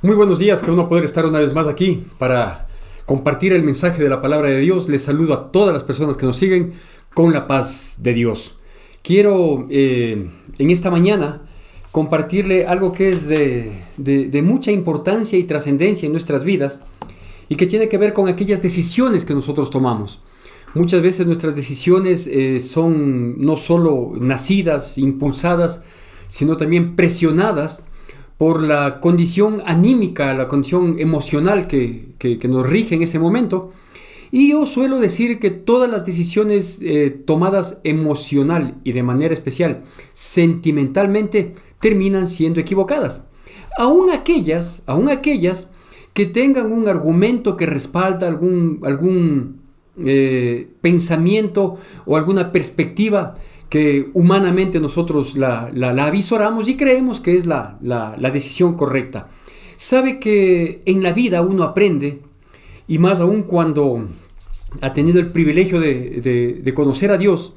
Muy buenos días, que uno poder estar una vez más aquí para compartir el mensaje de la palabra de Dios. Les saludo a todas las personas que nos siguen con la paz de Dios. Quiero en esta mañana compartirle algo que es de mucha importancia y trascendencia en nuestras vidas y que tiene que ver con aquellas decisiones que nosotros tomamos. Muchas veces nuestras decisiones son no solo nacidas, impulsadas, sino también presionadas por la condición anímica, la condición emocional que nos rige en ese momento. Y yo suelo decir que todas las decisiones tomadas emocional y de manera especial sentimentalmente terminan siendo equivocadas. Aún aquellas que tengan un argumento que respalda algún pensamiento o alguna perspectiva que humanamente nosotros la avisoramos y creemos que es la decisión correcta. Sabe que en la vida uno aprende, y más aún cuando ha tenido el privilegio de conocer a Dios,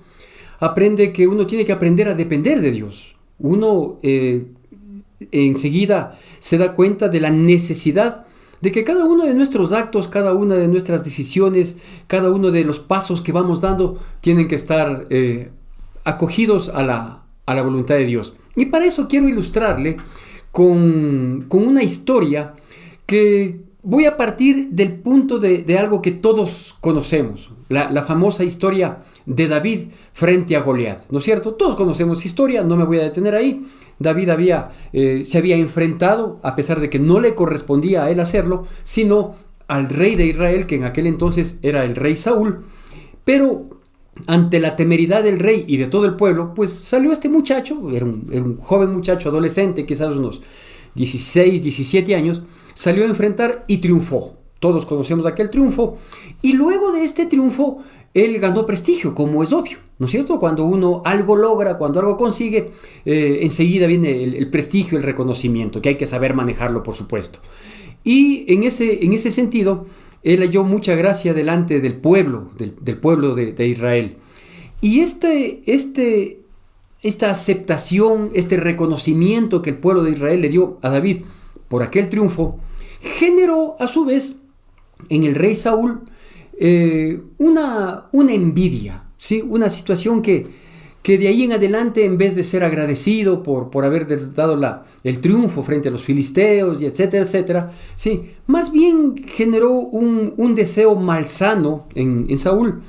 aprende que uno tiene que aprender a depender de Dios. Uno enseguida se da cuenta de la necesidad de que cada uno de nuestros actos, cada una de nuestras decisiones, cada uno de los pasos que vamos dando, tienen que estar acogidos a la voluntad de Dios. Y para eso quiero ilustrarle con una historia que voy a partir del punto de algo que todos conocemos, la famosa historia de David frente a Goliat, ¿no es cierto? Todos conocemos esa historia, no me voy a detener ahí. David se había enfrentado, a pesar de que no le correspondía a él hacerlo, sino al rey de Israel, que en aquel entonces era el rey Saúl, pero ante la temeridad del rey y de todo el pueblo, pues salió este muchacho, era un joven muchacho, adolescente, quizás unos 16, 17 años, salió a enfrentar y triunfó. Todos conocemos aquel triunfo, y luego de este triunfo, él ganó prestigio, como es obvio, ¿no es cierto? Cuando uno algo logra, cuando algo consigue, enseguida viene el prestigio, el reconocimiento, que hay que saber manejarlo, por supuesto. Y en ese sentido, él halló mucha gracia delante del pueblo, del pueblo de Israel. Y esta aceptación, este reconocimiento que el pueblo de Israel le dio a David por aquel triunfo, generó a su vez en el rey Saúl una envidia, ¿sí? Una situación que de ahí en adelante, en vez de ser agradecido por haber dado el triunfo frente a los filisteos, y etcétera, etcétera, sí, más bien generó un deseo malsano en Saúl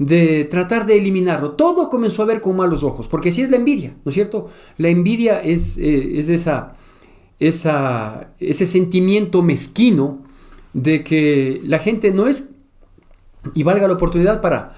de tratar de eliminarlo. Todo comenzó a ver con malos ojos, porque así es la envidia, ¿no es cierto? La envidia es ese sentimiento mezquino de que la gente no es, y valga la oportunidad para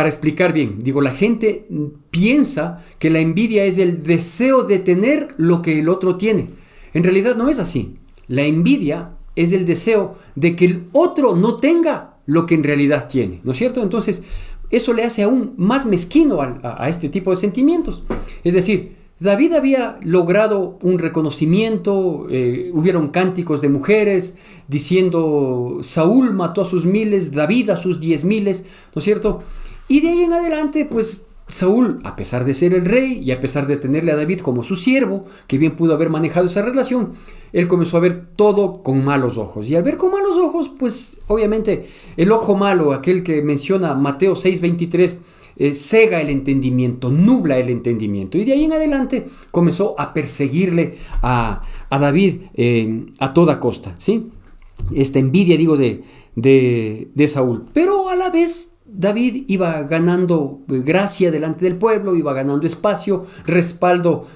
explicar bien. Digo, la gente piensa que la envidia es el deseo de tener lo que el otro tiene. En realidad no es así. La envidia es el deseo de que el otro no tenga lo que en realidad tiene, ¿no es cierto? Entonces, eso le hace aún más mezquino a este tipo de sentimientos. Es decir, David había logrado un reconocimiento, hubieron cánticos de mujeres diciendo: Saúl mató a sus miles, David a sus 10,000, ¿no es cierto? Y de ahí en adelante, pues Saúl, a pesar de ser el rey y a pesar de tenerle a David como su siervo, que bien pudo haber manejado esa relación, él comenzó a ver todo con malos ojos. Y al ver con malos ojos, pues obviamente el ojo malo, aquel que menciona Mateo 6:23, cega el entendimiento, nubla el entendimiento. Y de ahí en adelante comenzó a perseguirle a David a toda costa, ¿sí? Esta envidia, digo, de Saúl. Pero a la vez David iba ganando gracia delante del pueblo, iba ganando espacio, respaldo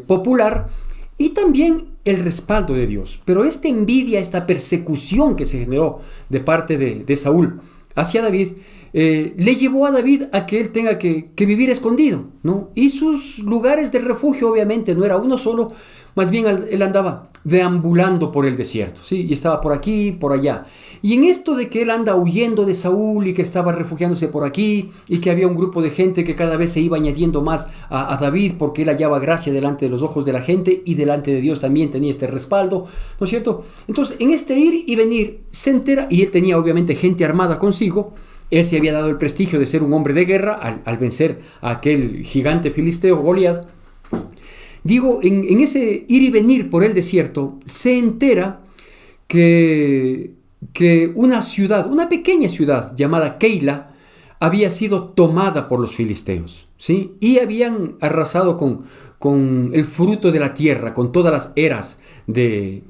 popular y también el respaldo de Dios. Pero esta envidia, esta persecución que se generó de parte de Saúl hacia David, le llevó a David a que él tenga que vivir escondido, ¿no? Y sus lugares de refugio obviamente no era uno solo, más bien él andaba deambulando por el desierto, ¿sí? Y estaba por aquí, por allá. Y en esto de que él anda huyendo de Saúl y que estaba refugiándose por aquí y que había un grupo de gente que cada vez se iba añadiendo más a David porque él hallaba gracia delante de los ojos de la gente y delante de Dios también tenía este respaldo, ¿no es cierto? Entonces, en este ir y venir se entera, y él tenía obviamente gente armada consigo. Él se había dado el prestigio de ser un hombre de guerra al vencer a aquel gigante filisteo, Goliat. Digo, en ese ir y venir por el desierto, se entera que una ciudad, una pequeña ciudad llamada Keila, había sido tomada por los filisteos, ¿sí? Y habían arrasado con el fruto de la tierra, con todas las eras de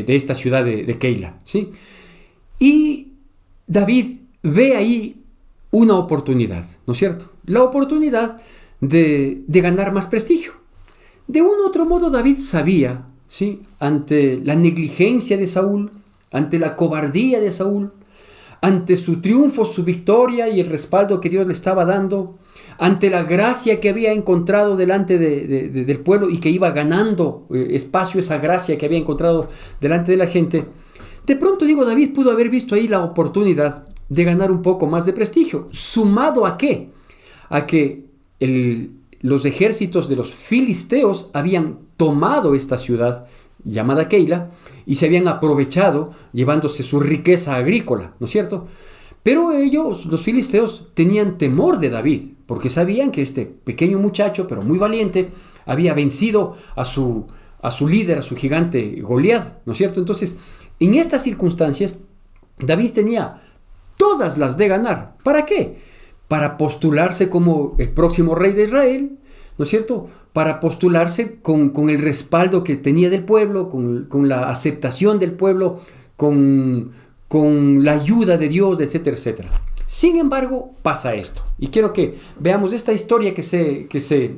esta ciudad de Keila, ¿sí? Y David ve ahí una oportunidad, ¿no es cierto? La oportunidad de ganar más prestigio. De un u otro modo David sabía, ¿sí? Ante la negligencia de Saúl, ante la cobardía de Saúl, ante su triunfo, su victoria y el respaldo que Dios le estaba dando, ante la gracia que había encontrado delante del pueblo y que iba ganando espacio, esa gracia que había encontrado delante de la gente, de pronto David pudo haber visto ahí la oportunidad de ganar un poco más de prestigio. ¿Sumado a qué? A que los ejércitos de los filisteos habían tomado esta ciudad llamada Keila y se habían aprovechado llevándose su riqueza agrícola, ¿no es cierto? Pero ellos, los filisteos, tenían temor de David porque sabían que este pequeño muchacho, pero muy valiente, había vencido a su líder, a su gigante Goliat, ¿no es cierto? Entonces, en estas circunstancias, David tenía todas las de ganar. ¿Para qué? Para postularse como el próximo rey de Israel, ¿no es cierto? Para postularse con el respaldo que tenía del pueblo, con la aceptación del pueblo, con la ayuda de Dios, etcétera, etcétera. Sin embargo, pasa esto. Y quiero que veamos esta historia que se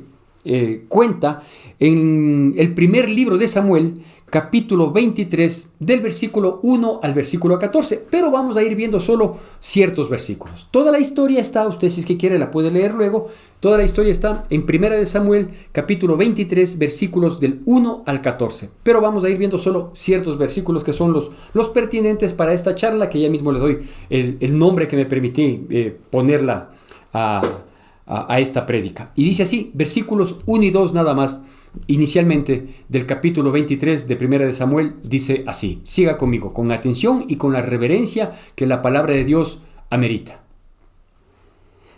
cuenta en el primer libro de Samuel, capítulo 23, del versículo 1 al versículo 14, pero vamos a ir viendo solo ciertos versículos. Toda la historia está, usted si es que quiere la puede leer luego, toda la historia está en primera de Samuel, capítulo 23, versículos del 1 al 14, pero vamos a ir viendo solo ciertos versículos que son los pertinentes para esta charla, que ya mismo le doy el nombre que me permití ponerla a esta prédica. Y dice así, versículos 1 y 2 nada más. Inicialmente del capítulo 23 de Primera de Samuel dice así, siga conmigo, con atención y con la reverencia que la palabra de Dios amerita.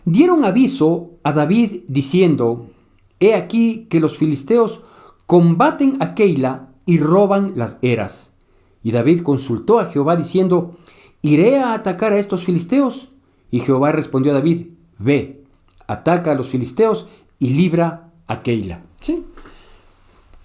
Dieron aviso a David diciendo, he aquí que los filisteos combaten a Keila y roban las eras. Y David consultó a Jehová diciendo, ¿iré a atacar a estos filisteos? Y Jehová respondió a David, ve, ataca a los filisteos y libra a Keila. ¿Sí?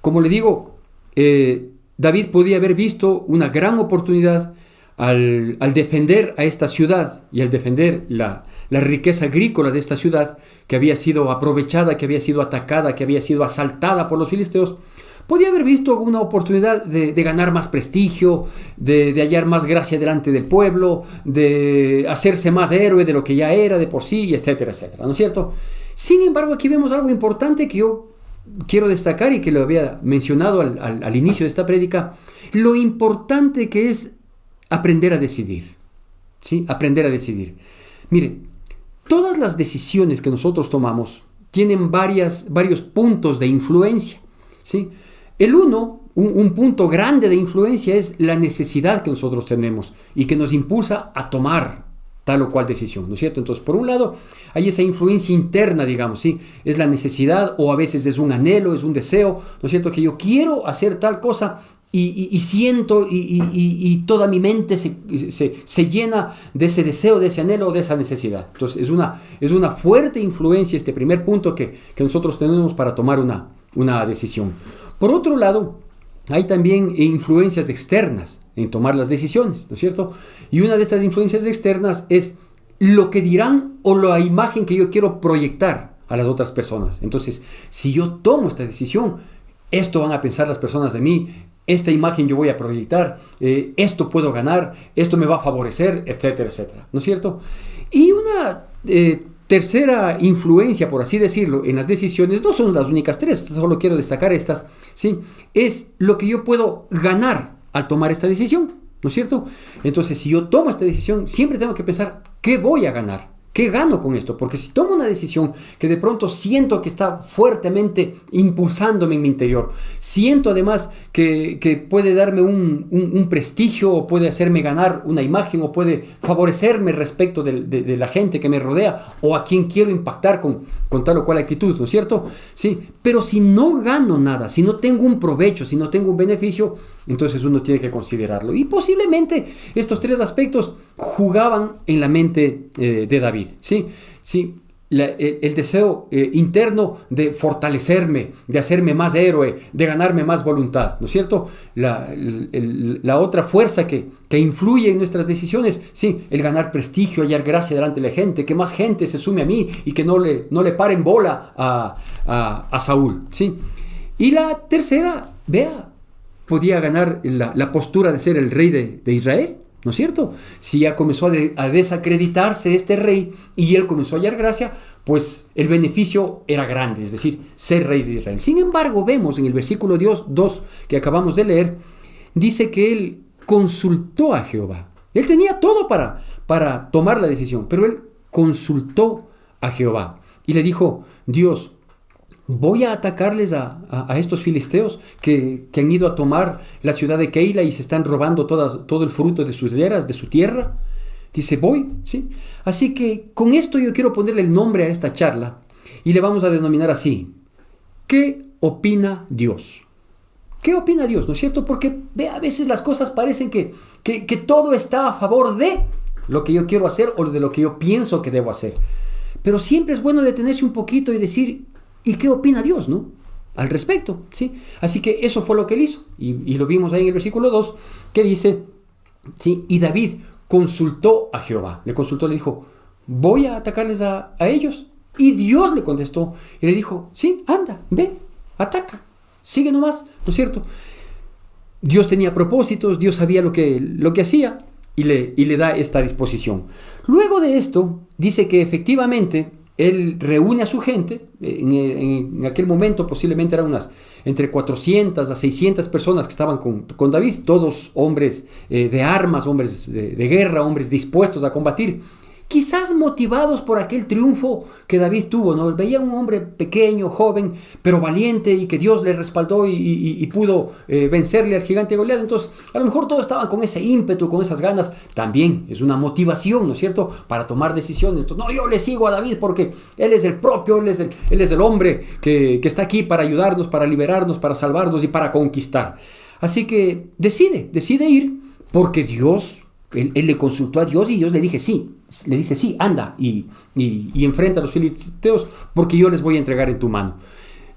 Como le digo, David podía haber visto una gran oportunidad al defender a esta ciudad y al defender la riqueza agrícola de esta ciudad que había sido aprovechada, que había sido atacada, que había sido asaltada por los filisteos. Podía haber visto una oportunidad de ganar más prestigio, de hallar más gracia delante del pueblo, de hacerse más héroe de lo que ya era de por sí, etcétera, etcétera, ¿no es cierto? Sin embargo, aquí vemos algo importante que yo quiero destacar y que lo había mencionado al inicio de esta prédica, lo importante que es aprender a decidir, ¿sí? Aprender a decidir. Mire, todas las decisiones que nosotros tomamos tienen varios puntos de influencia, ¿sí? Un punto grande de influencia es la necesidad que nosotros tenemos y que nos impulsa a tomar tal o cual decisión, ¿no es cierto? Entonces, por un lado, hay esa influencia interna, digamos, ¿sí? Es la necesidad o a veces es un anhelo, es un deseo, ¿no es cierto? Que yo quiero hacer tal cosa y siento y toda mi mente se llena de ese deseo, de ese anhelo, de esa necesidad. Entonces, es una fuerte influencia este primer punto que nosotros tenemos para tomar una decisión. Por otro lado, hay también influencias externas en tomar las decisiones, ¿no es cierto? Y una de estas influencias externas es lo que dirán o la imagen que yo quiero proyectar a las otras personas. Entonces, si yo tomo esta decisión, esto van a pensar las personas de mí, esta imagen yo voy a proyectar, esto puedo ganar, esto me va a favorecer, etcétera, etcétera, ¿no es cierto? Y una tercera influencia, por así decirlo, en las decisiones, no son las únicas tres, solo quiero destacar estas, ¿sí? Es lo que yo puedo ganar al tomar esta decisión, ¿no es cierto? Entonces, si yo tomo esta decisión, siempre tengo que pensar, ¿qué voy a ganar? ¿Qué gano con esto? Porque si tomo una decisión que de pronto siento que está fuertemente impulsándome en mi interior, siento además que puede darme un prestigio o puede hacerme ganar una imagen o puede favorecerme respecto de la gente que me rodea o a quien quiero impactar con tal o cual actitud, ¿no es cierto? Sí, pero si no gano nada, si no tengo un provecho, si no tengo un beneficio, entonces uno tiene que considerarlo. Y posiblemente estos tres aspectos jugaban en la mente de David. Sí, sí. El deseo interno de fortalecerme, de hacerme más héroe, de ganarme más voluntad, ¿no es cierto? La otra fuerza que influye en nuestras decisiones, sí, el ganar prestigio, hallar gracia delante de la gente, que más gente se sume a mí y que no le paren bola a Saúl, ¿sí? Y la tercera, vea, podía ganar la postura de ser el rey de Israel, ¿no es cierto? Si ya comenzó a desacreditarse este rey y él comenzó a hallar gracia, pues el beneficio era grande, es decir, ser rey de Israel. Sin embargo, vemos en el versículo 2 que acabamos de leer, dice que él consultó a Jehová. Él tenía todo para tomar la decisión, pero él consultó a Jehová y le dijo: Dios, voy a atacarles a estos filisteos que han ido a tomar la ciudad de Keila y se están robando todo el fruto de sus eras, de su tierra. Dice, voy, ¿sí? Así que con esto yo quiero ponerle el nombre a esta charla y le vamos a denominar así: ¿qué opina Dios? ¿Qué opina Dios? ¿No es cierto? Porque a veces las cosas parecen que todo está a favor de lo que yo quiero hacer o de lo que yo pienso que debo hacer. Pero siempre es bueno detenerse un poquito y decir: ¿y qué opina Dios, no? Al respecto, ¿sí? Así que eso fue lo que él hizo. Y lo vimos ahí en el versículo 2, que dice, ¿sí? Y David consultó a Jehová. Le consultó, le dijo, voy a atacarles a ellos. Y Dios le contestó y le dijo, sí, anda, ve, ataca, sigue nomás, ¿no es cierto? Dios tenía propósitos, Dios sabía lo que hacía y le da esta disposición. Luego de esto, dice que efectivamente él reúne a su gente. En aquel momento posiblemente eran entre 400 a 600 personas que estaban con David, todos hombres de armas, hombres de guerra, hombres dispuestos a combatir. Quizás motivados por aquel triunfo que David tuvo, ¿no? Veía un hombre pequeño, joven, pero valiente y que Dios le respaldó y pudo vencerle al gigante Goliat. Entonces, a lo mejor todos estaban con ese ímpetu, con esas ganas. También es una motivación, ¿no es cierto?, para tomar decisiones. Entonces, no, yo le sigo a David porque él es el propio, él es el hombre que está aquí para ayudarnos, para liberarnos, para salvarnos y para conquistar. Así que decide ir porque Dios... Él le consultó a Dios y Dios le dice sí, anda y enfrenta a los filisteos porque yo les voy a entregar en tu mano.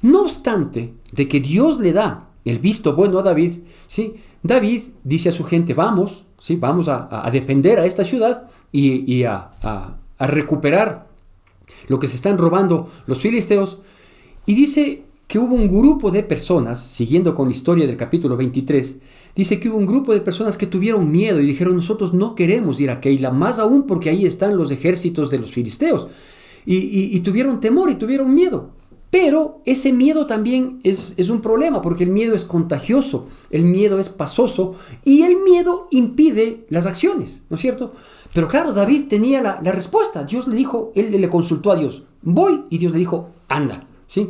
No obstante de que Dios le da el visto bueno a David, ¿sí? David dice a su gente, vamos a defender a esta ciudad y a recuperar lo que se están robando los filisteos. Y dice que hubo un grupo de personas, siguiendo con la historia del capítulo 23, dice que hubo un grupo de personas que tuvieron miedo y dijeron, nosotros no queremos ir a Keila, más aún porque ahí están los ejércitos de los filisteos. Y tuvieron temor y tuvieron miedo. Pero ese miedo también es un problema, porque el miedo es contagioso, el miedo es pasoso y el miedo impide las acciones, ¿no es cierto? Pero claro, David tenía la respuesta. Dios le dijo, él le consultó a Dios, voy, y Dios le dijo, anda, ¿sí?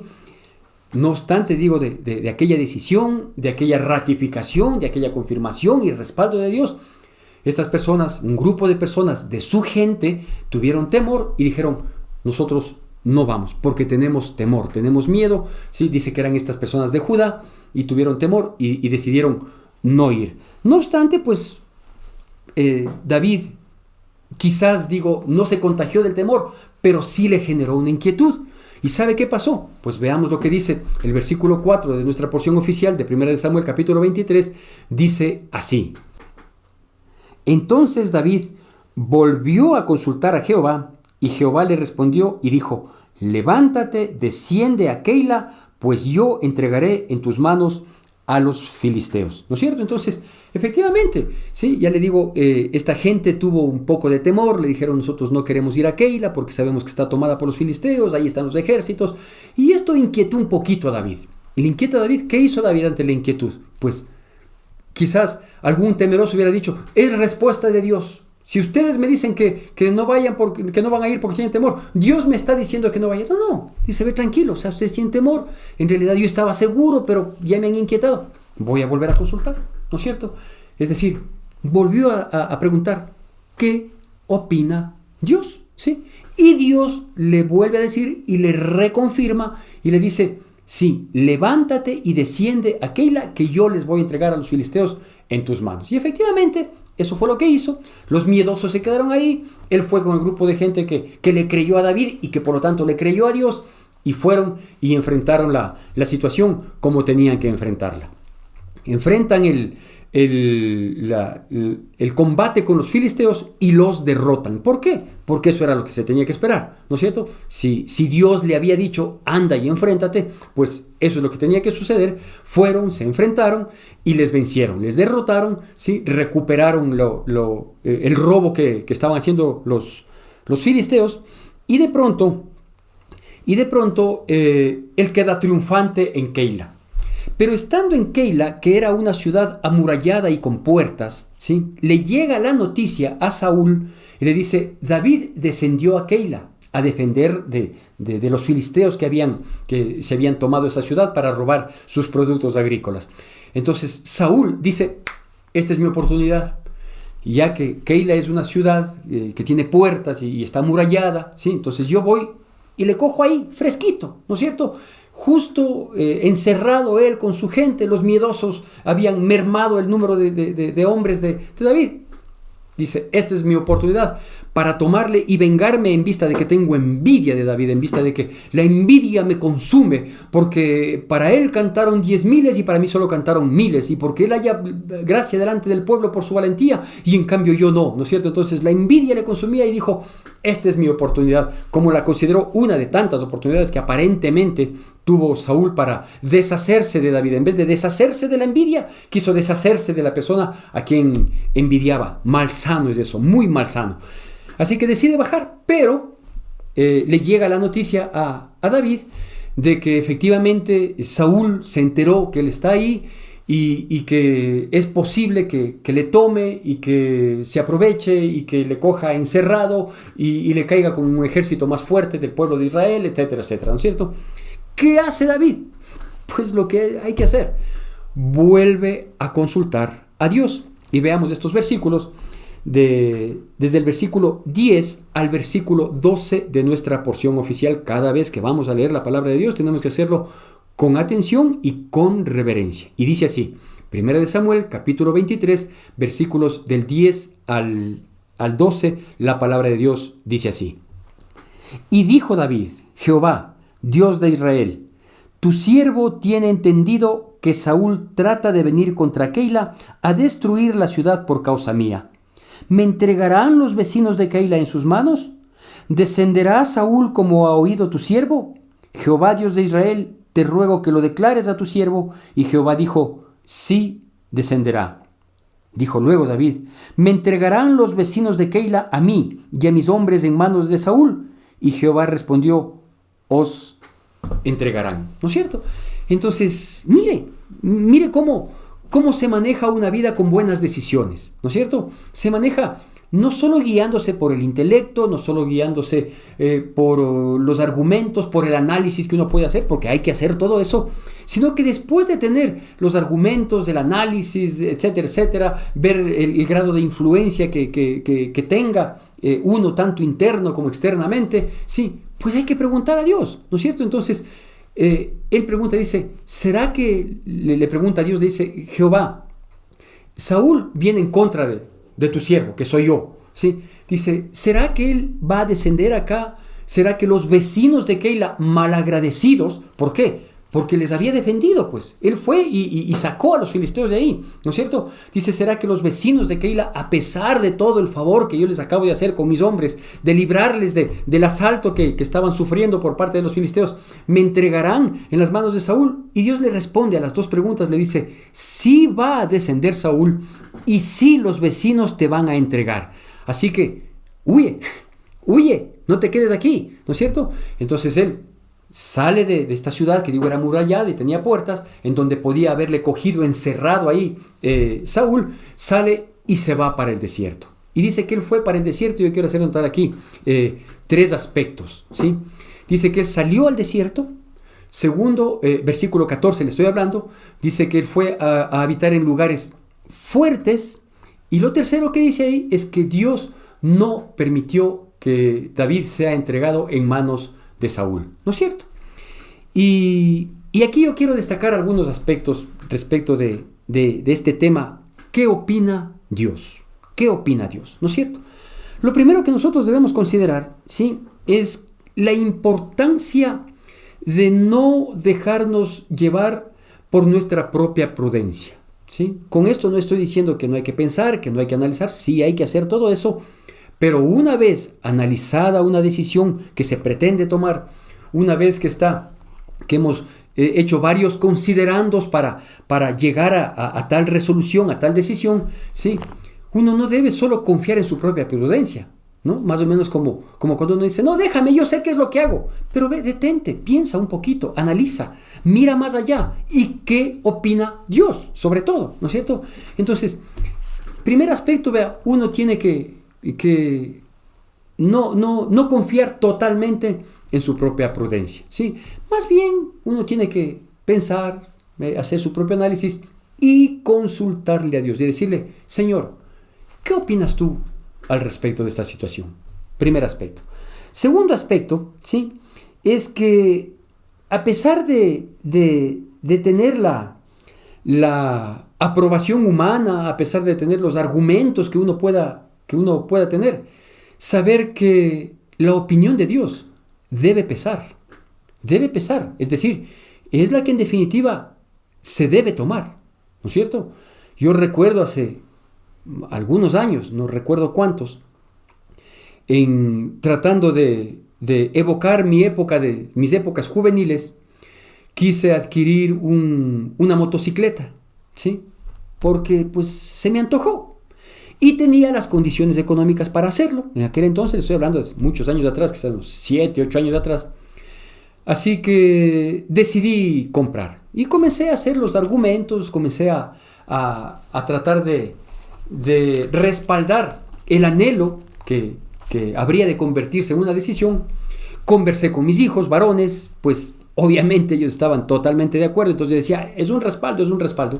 No obstante, digo, de aquella decisión, de aquella ratificación, de aquella confirmación y respaldo de Dios, estas personas, un grupo de personas de su gente, tuvieron temor y dijeron, nosotros no vamos, porque tenemos temor, tenemos miedo. Sí, dice que eran estas personas de Judá y tuvieron temor y decidieron no ir. No obstante, pues, David, quizás, no se contagió del temor, pero sí le generó una inquietud. ¿Y sabe qué pasó? Pues veamos lo que dice el versículo 4 de nuestra porción oficial de 1 Samuel capítulo 23. Dice así: Entonces David volvió a consultar a Jehová, y Jehová le respondió y dijo, levántate, desciende a Keila, pues yo entregaré en tus manos a los filisteos. ¿No es cierto? Entonces, efectivamente, sí, ya le digo, esta gente tuvo un poco de temor, le dijeron, nosotros no queremos ir a Keila porque sabemos que está tomada por los filisteos, ahí están los ejércitos, y esto inquietó un poquito a David. ¿Y le inquieta a David? ¿Qué hizo David ante la inquietud? Pues quizás algún temeroso hubiera dicho, es respuesta de Dios, Si ustedes me dicen que no vayan que no van a ir porque tienen temor, Dios me está diciendo que no vayan. No. Dice, ve tranquilo, o sea, ustedes tienen temor. En realidad yo estaba seguro, pero ya me han inquietado. Voy a volver a consultar, ¿no es cierto? Es decir, volvió a preguntar, ¿qué opina Dios? ¿Sí? Y Dios le vuelve a decir y le reconfirma y le dice, sí, levántate y desciende a Keila, que yo les voy a entregar a los filisteos en tus manos. Y efectivamente, eso fue lo que hizo. Los miedosos se quedaron ahí. Él fue con el grupo de gente que le creyó a David y que por lo tanto le creyó a Dios, y fueron y enfrentaron la situación como tenían que enfrentarla. Enfrentan el combate con los filisteos y los derrotan. ¿Por qué? Porque eso era lo que se tenía que esperar, ¿no es cierto? Si Dios le había dicho, anda y enfréntate, pues eso es lo que tenía que suceder. Fueron, se enfrentaron y les vencieron, les derrotaron, ¿sí? Recuperaron el robo que estaban haciendo los filisteos, y de pronto él queda triunfante en Keila. Pero estando en Keila, que era una ciudad amurallada y con puertas, ¿sí? Le llega la noticia a Saúl y le dice, David descendió a Keila a defender de los filisteos que se habían tomado esa ciudad para robar sus productos agrícolas. Entonces Saúl dice, esta es mi oportunidad, ya que Keila es una ciudad que tiene puertas y está amurallada, ¿sí? Entonces yo voy y le cojo ahí, fresquito, ¿no es cierto? Justo encerrado él con su gente, los miedosos habían mermado el número de hombres de David. Dice, esta es mi oportunidad para tomarle y vengarme en vista de que tengo envidia de David, en vista de que la envidia me consume, porque para él cantaron 10,000 y para mí solo cantaron 1,000, y porque él haya gracia delante del pueblo por su valentía y en cambio yo no, ¿no es cierto? Entonces la envidia le consumía y dijo, esta es mi oportunidad, como la consideró una de tantas oportunidades que aparentemente tuvo Saúl para deshacerse de David. En vez de deshacerse de la envidia, quiso deshacerse de la persona a quien envidiaba. Malsano es eso, muy malsano. Así que decide bajar, pero le llega la noticia a David de que efectivamente Saúl se enteró que él está ahí y que es posible que le tome y que se aproveche y que le coja encerrado y le caiga con un ejército más fuerte del pueblo de Israel, etcétera, etcétera, ¿no es cierto? ¿Qué hace David? Pues lo que hay que hacer, vuelve a consultar a Dios. Y veamos estos versículos desde el versículo 10 al versículo 12 de nuestra porción oficial. Cada vez que vamos a leer la palabra de Dios tenemos que hacerlo con atención y con reverencia. Y dice así, 1 de Samuel, capítulo 23, versículos del 10 al 12, la palabra de Dios dice así. Y dijo David, Jehová, Dios de Israel, tu siervo tiene entendido que Saúl trata de venir contra Keila a destruir la ciudad por causa mía. ¿Me entregarán los vecinos de Keila en sus manos? ¿Descenderá Saúl como ha oído tu siervo? Jehová, Dios de Israel, te ruego que lo declares a tu siervo. Y Jehová dijo, sí, descenderá. Dijo luego David, ¿me entregarán los vecinos de Keila a mí y a mis hombres en manos de Saúl? Y Jehová respondió, os entregarán. ¿No es cierto? Entonces, mire cómo se maneja una vida con buenas decisiones, ¿no es cierto? Se maneja no solo guiándose por el intelecto, no solo guiándose por los argumentos, por el análisis que uno puede hacer, porque hay que hacer todo eso, sino que después de tener los argumentos, el análisis, etcétera, etcétera, ver el grado de influencia que tenga uno, tanto interno como externamente, sí, pues hay que preguntar a Dios, ¿no es cierto? Entonces, él pregunta, dice, ¿será que, le pregunta a Dios, le dice, Jehová, Saúl viene en contra de tu siervo, que soy yo, ¿sí? Dice, ¿será que él va a descender acá? ¿Será que los vecinos de Keila, malagradecidos, ¿por qué? Porque les había defendido, pues. Él fue y sacó a los filisteos de ahí, ¿no es cierto? Dice, ¿será que los vecinos de Keila, a pesar de todo el favor que yo les acabo de hacer con mis hombres, de librarles del asalto que estaban sufriendo por parte de los filisteos, me entregarán en las manos de Saúl? Y Dios le responde a las dos preguntas, le dice, sí va a descender Saúl y sí los vecinos te van a entregar. Así que, huye, no te quedes aquí, ¿no es cierto? Entonces él sale de esta ciudad que digo era amurallada y tenía puertas, en donde podía haberle cogido encerrado ahí Saúl, sale y se va para el desierto. Y dice que él fue para el desierto. Yo quiero hacer notar aquí 3 aspectos, ¿sí? Dice que él salió al desierto. Segundo, versículo 14 le estoy hablando. Dice que él fue a habitar en lugares fuertes. Y lo tercero que dice ahí es que Dios no permitió que David sea entregado en manos de Saúl. ¿No es cierto? Y aquí yo quiero destacar algunos aspectos respecto de este tema. ¿Qué opina Dios? ¿Qué opina Dios? ¿No es cierto? Lo primero que nosotros debemos considerar, ¿sí?, es la importancia de no dejarnos llevar por nuestra propia prudencia, ¿sí? Con esto no estoy diciendo que no hay que pensar, que no hay que analizar. Sí, hay que hacer todo eso, pero una vez analizada una decisión que se pretende tomar, una vez que hemos hecho varios considerandos para llegar a tal resolución, a tal decisión, ¿sí?, uno no debe solo confiar en su propia prudencia, ¿no? Más o menos como cuando uno dice, no, déjame, yo sé qué es lo que hago. Pero detente, piensa un poquito, analiza, mira más allá. ¿Y qué opina Dios? Sobre todo, ¿no es cierto? Entonces, primer aspecto, vea, uno tiene que no confiar totalmente en su propia prudencia, ¿sí? Más bien, uno tiene que pensar, hacer su propio análisis y consultarle a Dios y decirle, Señor, ¿qué opinas tú al respecto de esta situación? Primer aspecto. Segundo aspecto, ¿sí?, es que a pesar de tener la aprobación humana, a pesar de tener los argumentos que uno pueda tener, saber que la opinión de Dios debe pesar. Debe pesar. Es decir, es la que en definitiva se debe tomar. ¿No es cierto? Yo recuerdo hace algunos años, no recuerdo cuántos, tratando de evocar mis épocas juveniles, quise adquirir una motocicleta, ¿sí? Porque pues se me antojó y tenía las condiciones económicas para hacerlo. En aquel entonces, estoy hablando de muchos años atrás, quizás unos 7, 8 años atrás. Así que decidí comprar y comencé a hacer los argumentos, comencé a tratar de respaldar el anhelo que habría de convertirse en una decisión. Conversé con mis hijos varones, pues obviamente ellos estaban totalmente de acuerdo, entonces yo decía, es un respaldo, es un respaldo.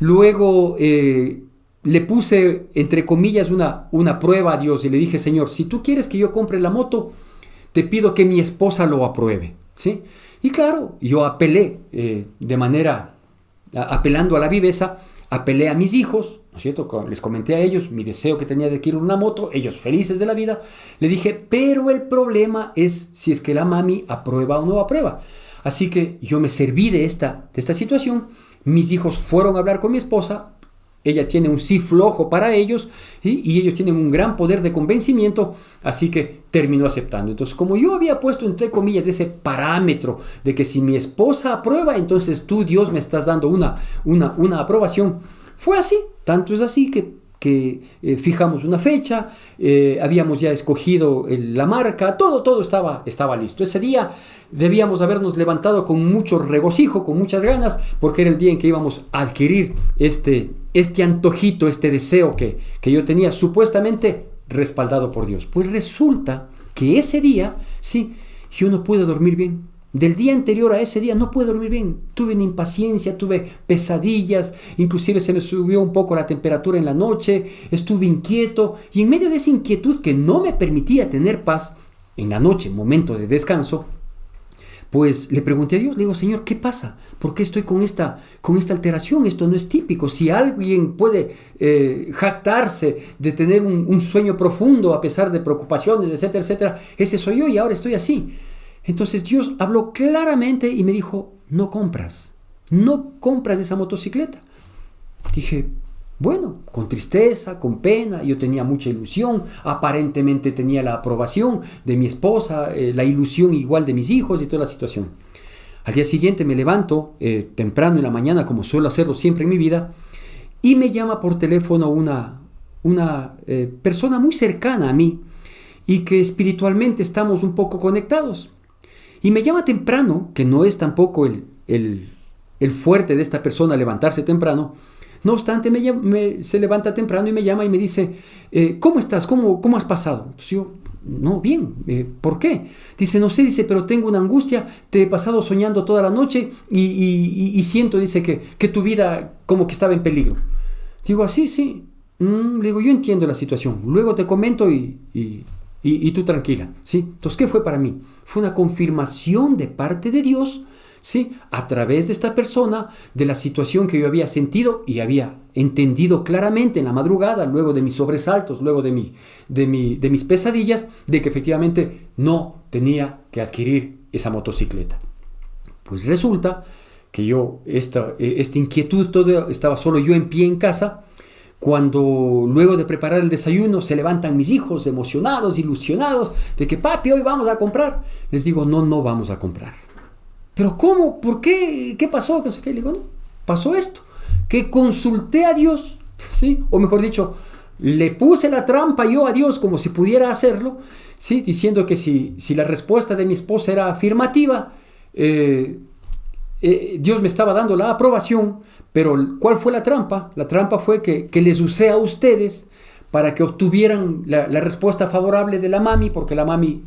Luego le puse, entre comillas, una prueba a Dios y le dije, Señor, si tú quieres que yo compre la moto, te pido que mi esposa lo apruebe, ¿sí? Y claro, yo apelé apelando a la viveza, apelé a mis hijos, ¿no es cierto? Les comenté a ellos mi deseo que tenía de adquirir una moto, ellos felices de la vida. Le dije, pero el problema es si es que la mami aprueba o no aprueba. Así que yo me serví de esta situación. Mis hijos fueron a hablar con mi esposa. Ella tiene un sí flojo para ellos, ¿sí? Y ellos tienen un gran poder de convencimiento, así que terminó aceptando. Entonces, como yo había puesto entre comillas ese parámetro de que si mi esposa aprueba, entonces tú, Dios, me estás dando una aprobación, fue así. Tanto es así que fijamos una fecha, habíamos ya escogido la marca, todo estaba listo. Ese día debíamos habernos levantado con mucho regocijo, con muchas ganas, porque era el día en que íbamos a adquirir este antojito, este deseo que yo tenía, supuestamente respaldado por Dios. Pues resulta que ese día, sí, yo no pude dormir bien. Del día anterior a ese día no pude dormir bien. Tuve una impaciencia, tuve pesadillas, inclusive se me subió un poco la temperatura en la noche, estuve inquieto, y en medio de esa inquietud que no me permitía tener paz en la noche, momento de descanso, pues le pregunté a Dios, le digo, Señor, ¿qué pasa? ¿Por qué estoy con esta alteración? Esto no es típico. Si alguien puede jactarse de tener un sueño profundo a pesar de preocupaciones, etcétera, etcétera, ese soy yo y ahora estoy así. Entonces Dios habló claramente y me dijo, no compras esa motocicleta. Dije, bueno, con tristeza, con pena, yo tenía mucha ilusión, aparentemente tenía la aprobación de mi esposa, la ilusión igual de mis hijos y toda la situación. Al día siguiente me levanto temprano en la mañana, como suelo hacerlo siempre en mi vida, y me llama por teléfono una persona muy cercana a mí y que espiritualmente estamos un poco conectados. Y me llama temprano, que no es tampoco el fuerte de esta persona levantarse temprano, No obstante, se levanta temprano y me llama y me dice, ¿cómo estás? ¿Cómo has pasado? Entonces yo, no, bien, ¿por qué? Dice, no sé, dice, pero tengo una angustia, te he pasado soñando toda la noche y siento, dice, que tu vida como que estaba en peligro. Digo, así, sí. Le digo, yo entiendo la situación, luego te comento y tú tranquila, ¿sí? Entonces, ¿qué fue para mí? Fue una confirmación de parte de Dios, ¿sí? A través de esta persona, de la situación que yo había sentido y había entendido claramente en la madrugada, luego de mis sobresaltos, luego de mis pesadillas, de que efectivamente no tenía que adquirir esa motocicleta. Pues resulta que yo, esta inquietud, todo, estaba solo yo en pie en casa, cuando luego de preparar el desayuno se levantan mis hijos emocionados, ilusionados, de que papi, hoy vamos a comprar. Les digo, no vamos a comprar. ¿Pero cómo? ¿Por qué? ¿Qué pasó? ¿Qué sé qué? Le digo, no, pasó esto, que consulté a Dios, ¿sí? O mejor dicho, le puse la trampa yo a Dios como si pudiera hacerlo, ¿sí? Diciendo que si la respuesta de mi esposa era afirmativa, Dios me estaba dando la aprobación, pero ¿cuál fue la trampa? La trampa fue que les usé a ustedes para que obtuvieran la respuesta favorable de la mami, porque la mami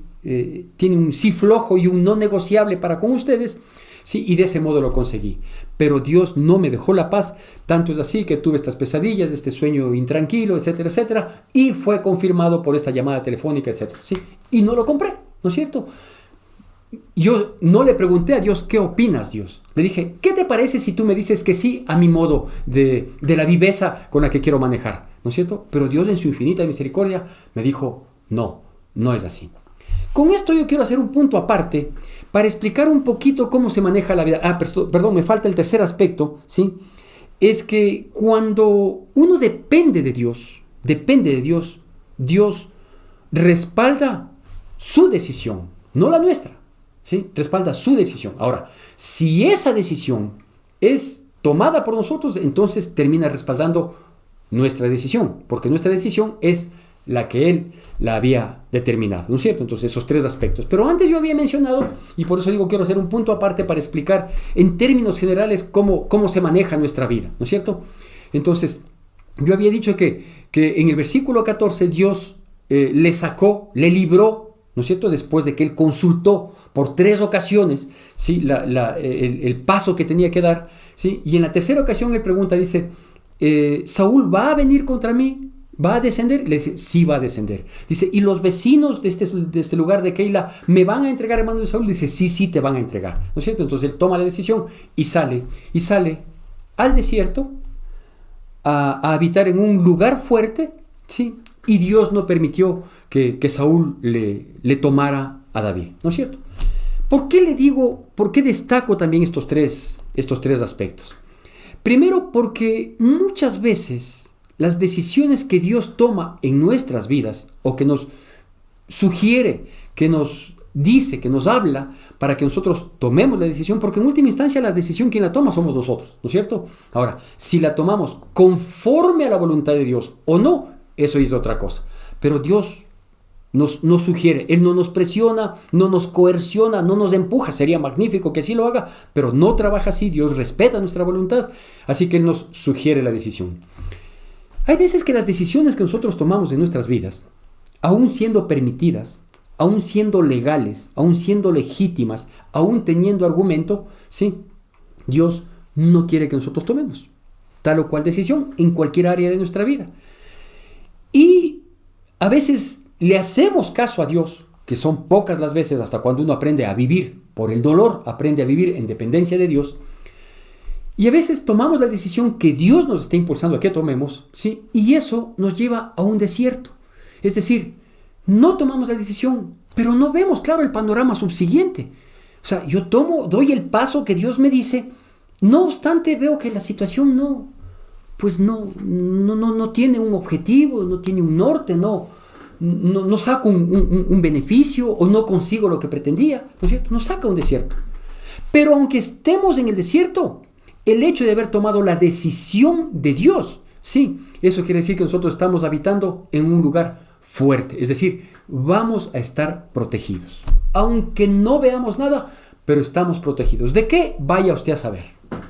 tiene un sí flojo y un no negociable para con ustedes, ¿sí? Y de ese modo lo conseguí. Pero Dios no me dejó la paz, tanto es así que tuve estas pesadillas, este sueño intranquilo, etcétera, etcétera, y fue confirmado por esta llamada telefónica, etcétera, ¿sí? Y no lo compré, ¿no es cierto? Yo no le pregunté a Dios, ¿qué opinas, Dios? Le dije, ¿qué te parece si tú me dices que sí a mi modo de la viveza con la que quiero manejar? ¿No es cierto? Pero Dios en su infinita misericordia me dijo, no es así. Con esto yo quiero hacer un punto aparte para explicar un poquito cómo se maneja la vida. Perdón, me falta el tercer aspecto, ¿sí? Es que cuando uno depende de Dios, Dios respalda su decisión, no la nuestra. ¿Sí? Respalda su decisión. Ahora, si esa decisión es tomada por nosotros, entonces termina respaldando nuestra decisión, porque nuestra decisión es la que Él la había determinado, ¿no es cierto? Entonces, esos tres aspectos. Pero antes yo había mencionado, y por eso digo, quiero hacer un punto aparte para explicar en términos generales cómo se maneja nuestra vida, ¿no es cierto? Entonces, yo había dicho que en el versículo 14 Dios le libró, ¿no es cierto? Después de que Él consultó por 3 ocasiones, ¿sí? el paso que tenía que dar, ¿sí? Y en la tercera ocasión Él pregunta, dice, ¿Saúl va a venir contra mí? ¿Va a descender? Le dice, sí va a descender. Dice, ¿y los vecinos de este lugar de Keila me van a entregar en manos de Saúl? Dice, sí te van a entregar, ¿no es cierto? Entonces Él toma la decisión y sale al desierto a habitar en un lugar fuerte, ¿sí? Y Dios no permitió que Saúl le tomara a David, ¿no es cierto? ¿Por qué destaco también estos tres aspectos? Primero, porque muchas veces las decisiones que Dios toma en nuestras vidas, o que nos sugiere, que nos dice, que nos habla, para que nosotros tomemos la decisión, porque en última instancia la decisión quien la toma somos nosotros, ¿no es cierto? Ahora, si la tomamos conforme a la voluntad de Dios o no, eso es otra cosa. Pero Dios nos sugiere, Él no nos presiona, no nos coerciona, no nos empuja. Sería magnífico que así lo haga, pero no trabaja así. Dios respeta nuestra voluntad, así que Él nos sugiere la decisión. Hay veces que las decisiones que nosotros tomamos en nuestras vidas, aún siendo permitidas, aún siendo legales, aún siendo legítimas, aún teniendo argumento, sí, Dios no quiere que nosotros tomemos tal o cual decisión en cualquier área de nuestra vida. Y a veces le hacemos caso a Dios, que son pocas las veces, hasta cuando uno aprende a vivir por el dolor, aprende a vivir en dependencia de Dios. Y a veces tomamos la decisión que Dios nos está impulsando a que tomemos, ¿sí? Y eso nos lleva a un desierto. Es decir, no tomamos la decisión, pero no vemos claro el panorama subsiguiente. O sea, yo doy el paso que Dios me dice, no obstante veo que la situación no tiene un objetivo, no tiene un norte, no saco un beneficio, o no consigo lo que pretendía, ¿no es cierto? Nos saca un desierto. Pero aunque estemos en el desierto, el hecho de haber tomado la decisión de Dios, sí, eso quiere decir que nosotros estamos habitando en un lugar fuerte, es decir, vamos a estar protegidos. Aunque no veamos nada, pero estamos protegidos. ¿De qué? Vaya usted a saber.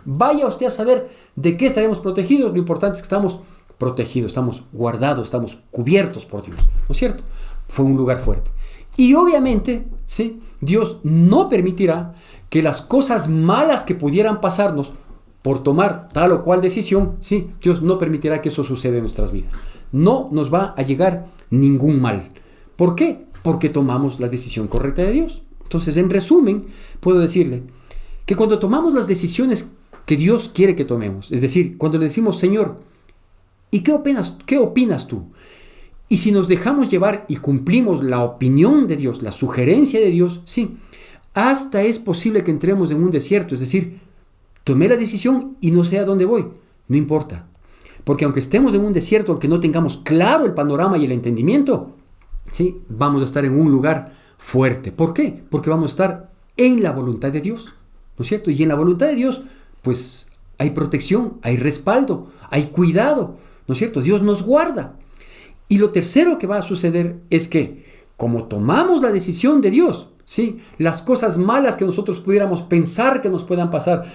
Vaya usted a saber de qué estaremos protegidos. Lo importante es que estamos protegidos, estamos guardados, estamos cubiertos por Dios, ¿no es cierto? Fue un lugar fuerte. Y obviamente, ¿sí?, Dios no permitirá que las cosas malas que pudieran pasarnos por tomar tal o cual decisión, ¿sí?, Dios no permitirá que eso suceda en nuestras vidas. No nos va a llegar ningún mal. ¿Por qué? Porque tomamos la decisión correcta de Dios. Entonces, en resumen, puedo decirle que cuando tomamos las decisiones que Dios quiere que tomemos, es decir, cuando le decimos, Señor, ¿y qué opinas tú? Y si nos dejamos llevar y cumplimos la opinión de Dios, la sugerencia de Dios, sí, hasta es posible que entremos en un desierto, es decir, tomé la decisión y no sé a dónde voy, no importa. Porque aunque estemos en un desierto, aunque no tengamos claro el panorama y el entendimiento, sí, vamos a estar en un lugar fuerte. ¿Por qué? Porque vamos a estar en la voluntad de Dios, ¿no es cierto? Y en la voluntad de Dios, pues hay protección, hay respaldo, hay cuidado, ¿no es cierto? Dios nos guarda. Y lo tercero que va a suceder es que, como tomamos la decisión de Dios, ¿sí?, las cosas malas que nosotros pudiéramos pensar que nos puedan pasar,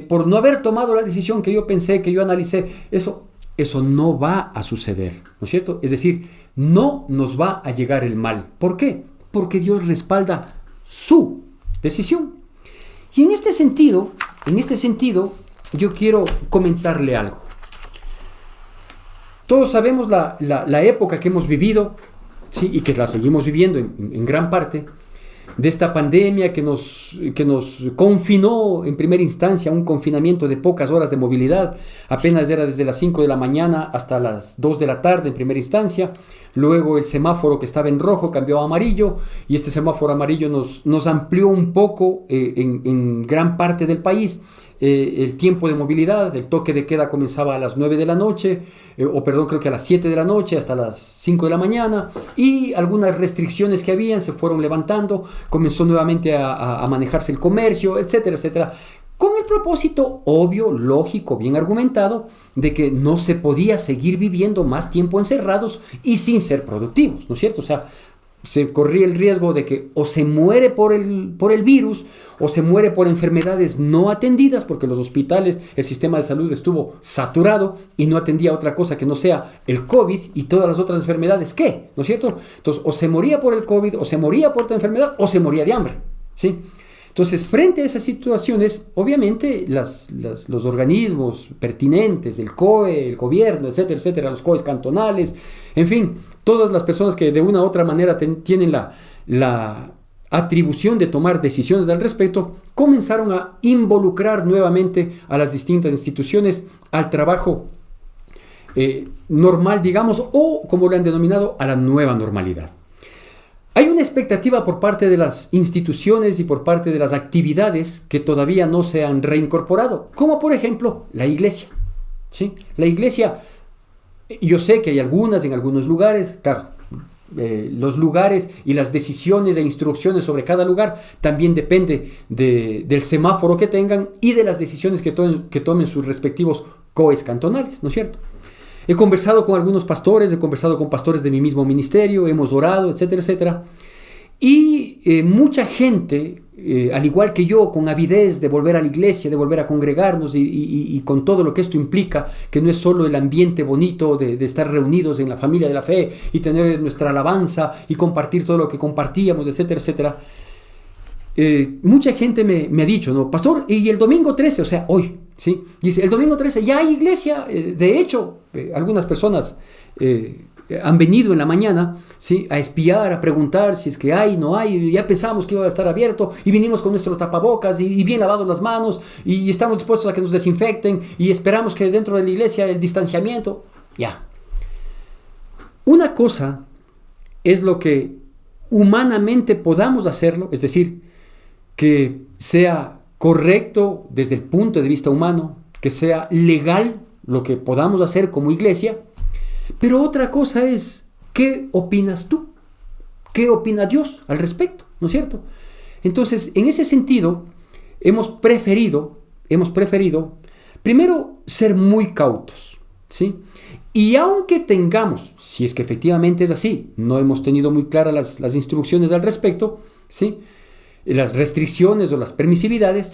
por no haber tomado la decisión que yo pensé, que yo analicé, eso no va a suceder, ¿no es cierto? Es decir, no nos va a llegar el mal. ¿Por qué? Porque Dios respalda su decisión. Y en este sentido, yo quiero comentarle algo. Todos sabemos la época que hemos vivido, ¿sí?, y que la seguimos viviendo en gran parte, de esta pandemia que nos confinó en primera instancia a un confinamiento de pocas horas de movilidad. Apenas era desde las 5 de la mañana hasta las 2 de la tarde en primera instancia. Luego el semáforo que estaba en rojo cambió a amarillo, y este semáforo amarillo nos amplió un poco en gran parte del país. El tiempo de movilidad, el toque de queda comenzaba a las 9 de la noche, creo que a las 7 de la noche hasta las 5 de la mañana, y algunas restricciones que habían se fueron levantando, comenzó nuevamente a manejarse el comercio, etcétera, etcétera, con el propósito obvio, lógico, bien argumentado, de que no se podía seguir viviendo más tiempo encerrados y sin ser productivos, ¿no es cierto? O sea, se corría el riesgo de que o se muere por el virus o se muere por enfermedades no atendidas, porque los hospitales, el sistema de salud estuvo saturado y no atendía otra cosa que no sea el COVID y todas las otras enfermedades. ¿Qué? ¿No es cierto? Entonces, o se moría por el COVID, o se moría por otra enfermedad, o se moría de hambre, ¿sí? Entonces, frente a esas situaciones, obviamente los organismos pertinentes, el COE, el gobierno, etcétera, etcétera, los COEs cantonales, en fin, todas las personas que de una u otra manera tienen la atribución de tomar decisiones al respecto, comenzaron a involucrar nuevamente a las distintas instituciones al trabajo normal, digamos, o como lo han denominado, a la nueva normalidad. Hay una expectativa por parte de las instituciones y por parte de las actividades que todavía no se han reincorporado, como por ejemplo la iglesia, ¿sí? La iglesia, yo sé que hay algunas en algunos lugares, claro, los lugares y las decisiones e instrucciones sobre cada lugar también depende del semáforo que tengan y de las decisiones que tomen sus respectivos COEs cantonales, ¿no es cierto? He conversado con algunos pastores, he conversado con pastores de mi mismo ministerio, hemos orado, etcétera, etcétera. Y mucha gente, al igual que yo, con avidez de volver a la iglesia, de volver a congregarnos y con todo lo que esto implica, que no es solo el ambiente bonito de estar reunidos en la familia de la fe y tener nuestra alabanza y compartir todo lo que compartíamos, etcétera, etcétera. Mucha gente me ha dicho, ¿no, pastor? Y el domingo 13, o sea, hoy, ¿sí? Dice, el domingo 13 ya hay iglesia. De hecho, algunas personas han venido en la mañana, ¿sí?, a espiar, a preguntar si es que hay, no hay. Ya pensamos que iba a estar abierto y vinimos con nuestro tapabocas y bien lavados las manos y estamos dispuestos a que nos desinfecten y esperamos que dentro de la iglesia el distanciamiento. Ya. Una cosa es lo que humanamente podamos hacerlo, es decir, que sea correcto desde el punto de vista humano, que sea legal lo que podamos hacer como iglesia, pero otra cosa es, ¿qué opinas tú? ¿Qué opina Dios al respecto? ¿No es cierto? Entonces, en ese sentido, hemos preferido, primero, ser muy cautos, ¿sí? Y aunque tengamos, si es que efectivamente es así, no hemos tenido muy claras las instrucciones al respecto, ¿sí?, las restricciones o las permisividades,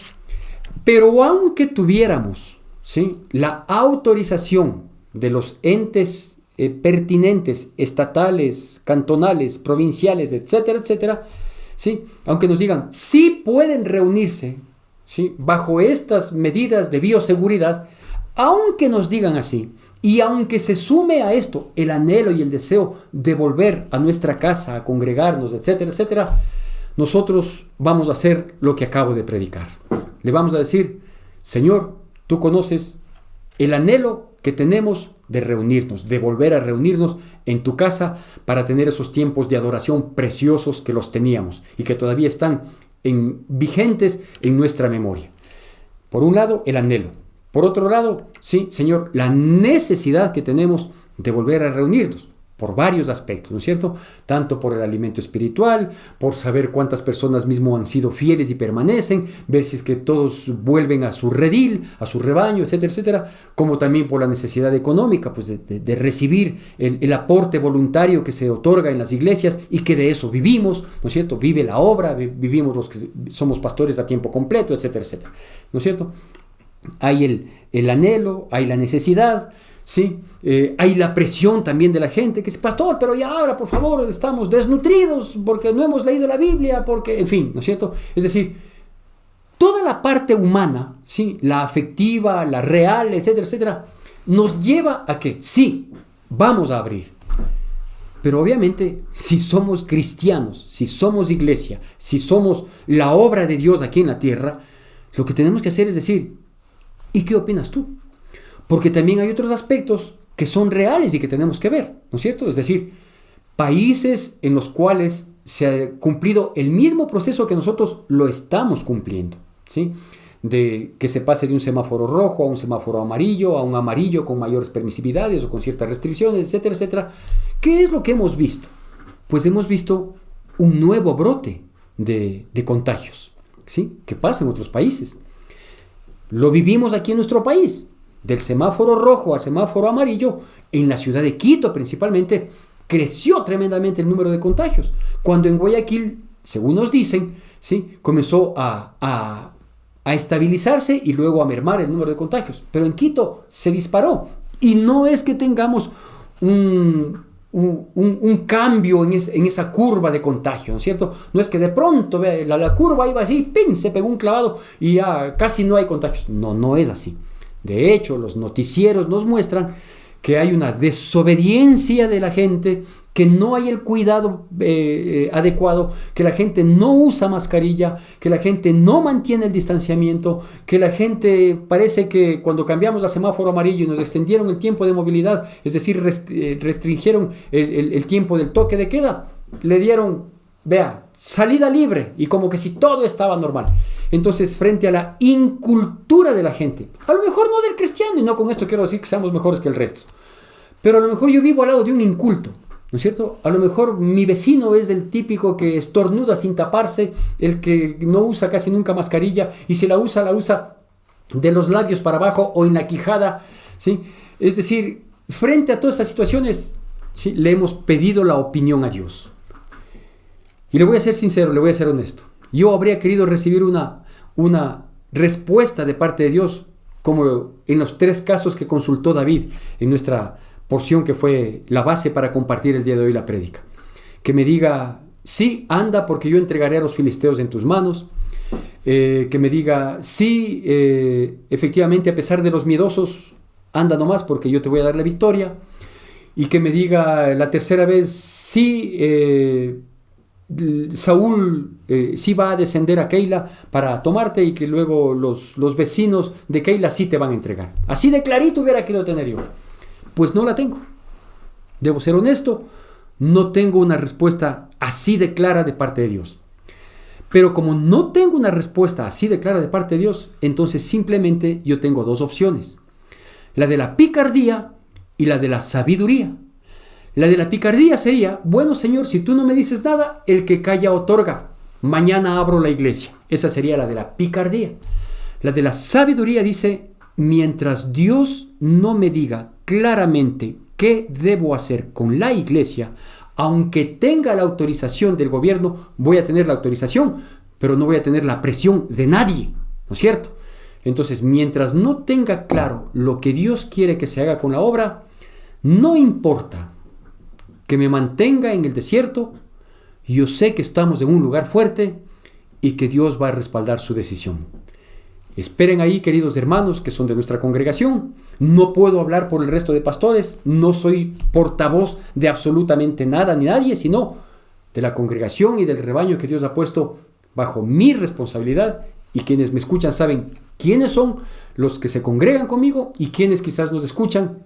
Pero aunque tuviéramos, ¿sí?, la autorización de los entes pertinentes, estatales, cantonales, provinciales, etcétera, etcétera, ¿sí?, aunque nos digan, sí pueden reunirse, ¿sí?, bajo estas medidas de bioseguridad, aunque nos digan así, y aunque se sume a esto el anhelo y el deseo de volver a nuestra casa, a congregarnos, etcétera, etcétera, nosotros vamos a hacer lo que acabo de predicar. Le vamos a decir, Señor, tú conoces el anhelo que tenemos de reunirnos, de volver a reunirnos en tu casa para tener esos tiempos de adoración preciosos que los teníamos y que todavía están vigentes en nuestra memoria. Por un lado, el anhelo. Por otro lado, sí, Señor, la necesidad que tenemos de volver a reunirnos por varios aspectos, ¿no es cierto? Tanto por el alimento espiritual, por saber cuántas personas mismo han sido fieles y permanecen, ver si es que todos vuelven a su redil, a su rebaño, etcétera, etcétera, como también por la necesidad económica, pues de recibir el aporte voluntario que se otorga en las iglesias y que de eso vivimos, ¿no es cierto? Vive la obra, vivimos los que somos pastores a tiempo completo, etcétera, etcétera, ¿no es cierto? Hay el anhelo, hay la necesidad, ¿sí? Hay la presión también de la gente que dice, pastor, pero ya ahora, por favor, estamos desnutridos porque no hemos leído la Biblia, porque, en fin, ¿no es cierto? Es decir, toda la parte humana, ¿sí?, la afectiva, la real, etcétera, etcétera, nos lleva a que sí, vamos a abrir. Pero obviamente, si somos cristianos, si somos iglesia, si somos la obra de Dios aquí en la tierra, lo que tenemos que hacer es decir, ¿y qué opinas tú? Porque también hay otros aspectos que son reales y que tenemos que ver, ¿no es cierto? Es decir, países en los cuales se ha cumplido el mismo proceso que nosotros lo estamos cumpliendo, ¿sí? De que se pase de un semáforo rojo a un semáforo amarillo, a un amarillo con mayores permisividades o con ciertas restricciones, etcétera, etcétera. ¿Qué es lo que hemos visto? Pues hemos visto un nuevo brote de contagios, ¿sí?, que pasa en otros países. Lo vivimos aquí en nuestro país, del semáforo rojo al semáforo amarillo, en la ciudad de Quito principalmente, creció tremendamente el número de contagios, cuando en Guayaquil, según nos dicen, ¿sí?, comenzó a estabilizarse y luego a mermar el número de contagios. Pero en Quito se disparó, y no es que tengamos un cambio en esa curva de contagio, ¿no es cierto? No es que de pronto la curva iba así, ¡pin!, se pegó un clavado y ya casi no hay contagios. No, no es así. De hecho, los noticieros nos muestran que hay una desobediencia de la gente, que no hay el cuidado adecuado, que la gente no usa mascarilla, que la gente no mantiene el distanciamiento, que la gente parece que cuando cambiamos a semáforo amarillo y nos extendieron el tiempo de movilidad, es decir, restringieron el tiempo del toque de queda, le dieron, salida libre y como que si todo estaba normal. Entonces, frente a la incultura de la gente, a lo mejor no del cristiano, y no con esto quiero decir que seamos mejores que el resto, pero a lo mejor yo vivo al lado de un inculto, ¿no es cierto? A lo mejor mi vecino es el típico que estornuda sin taparse, el que no usa casi nunca mascarilla, y si la usa de los labios para abajo o en la quijada, ¿sí? Es decir, frente a todas estas situaciones, ¿sí?, le hemos pedido la opinión a Dios. Y le voy a ser sincero, le voy a ser honesto. Yo habría querido recibir una respuesta de parte de Dios, como en los 3 casos que consultó David en nuestra porción que fue la base para compartir el día de hoy la prédica. Que me diga, sí, anda porque yo entregaré a los filisteos en tus manos. Que me diga, sí, efectivamente, a pesar de los miedosos, anda nomás porque yo te voy a dar la victoria. Y que me diga la tercera vez, sí, Saúl sí va a descender a Keila para tomarte y que luego los vecinos de Keila sí te van a entregar. Así de clarito hubiera querido tener yo. Pues no la tengo. Debo ser honesto, no tengo una respuesta así de clara de parte de Dios. Pero como no tengo una respuesta así de clara de parte de Dios, entonces simplemente yo tengo 2 opciones. La de la picardía y la de la sabiduría. La de la picardía sería, bueno, Señor, si tú no me dices nada, el que calla otorga. Mañana abro la iglesia. Esa sería la de la picardía. La de la sabiduría dice, mientras Dios no me diga claramente qué debo hacer con la iglesia, aunque tenga la autorización del gobierno, voy a tener la autorización, pero no voy a tener la presión de nadie, ¿no es cierto? Entonces, mientras no tenga claro lo que Dios quiere que se haga con la obra, no importa que me mantenga en el desierto, yo sé que estamos en un lugar fuerte y que Dios va a respaldar su decisión. Esperen ahí, queridos hermanos, que son de nuestra congregación. No puedo hablar por el resto de pastores, no soy portavoz de absolutamente nada ni nadie, sino de la congregación y del rebaño que Dios ha puesto bajo mi responsabilidad, y quienes me escuchan saben quiénes son los que se congregan conmigo y quienes quizás nos escuchan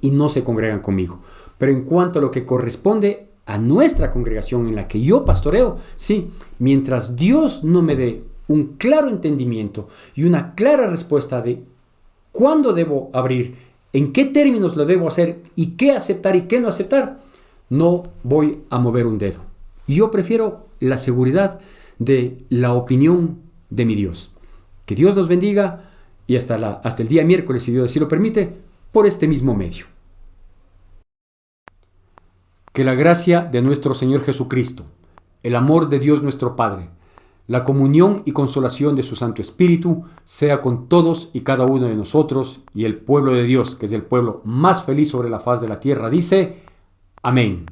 y no se congregan conmigo. Pero en cuanto a lo que corresponde a nuestra congregación en la que yo pastoreo, sí, mientras Dios no me dé un claro entendimiento y una clara respuesta de cuándo debo abrir, en qué términos lo debo hacer y qué aceptar y qué no aceptar, no voy a mover un dedo. Yo prefiero la seguridad de la opinión de mi Dios. Que Dios nos bendiga y hasta el día miércoles, si Dios así lo permite, por este mismo medio. Que la gracia de nuestro Señor Jesucristo, el amor de Dios nuestro Padre, la comunión y consolación de su Santo Espíritu sea con todos y cada uno de nosotros, y el pueblo de Dios, que es el pueblo más feliz sobre la faz de la tierra, dice: amén.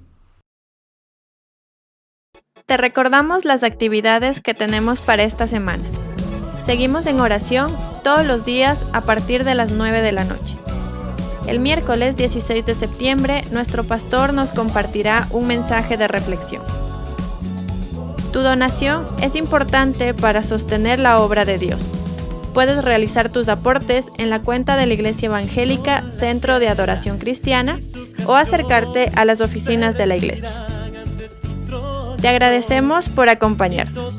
Te recordamos las actividades que tenemos para esta semana. Seguimos en oración todos los días a partir de las 9 de la noche. El miércoles 16 de septiembre, nuestro pastor nos compartirá un mensaje de reflexión. Tu donación es importante para sostener la obra de Dios. Puedes realizar tus aportes en la cuenta de la Iglesia Evangélica Centro de Adoración Cristiana o acercarte a las oficinas de la iglesia. Te agradecemos por acompañarnos.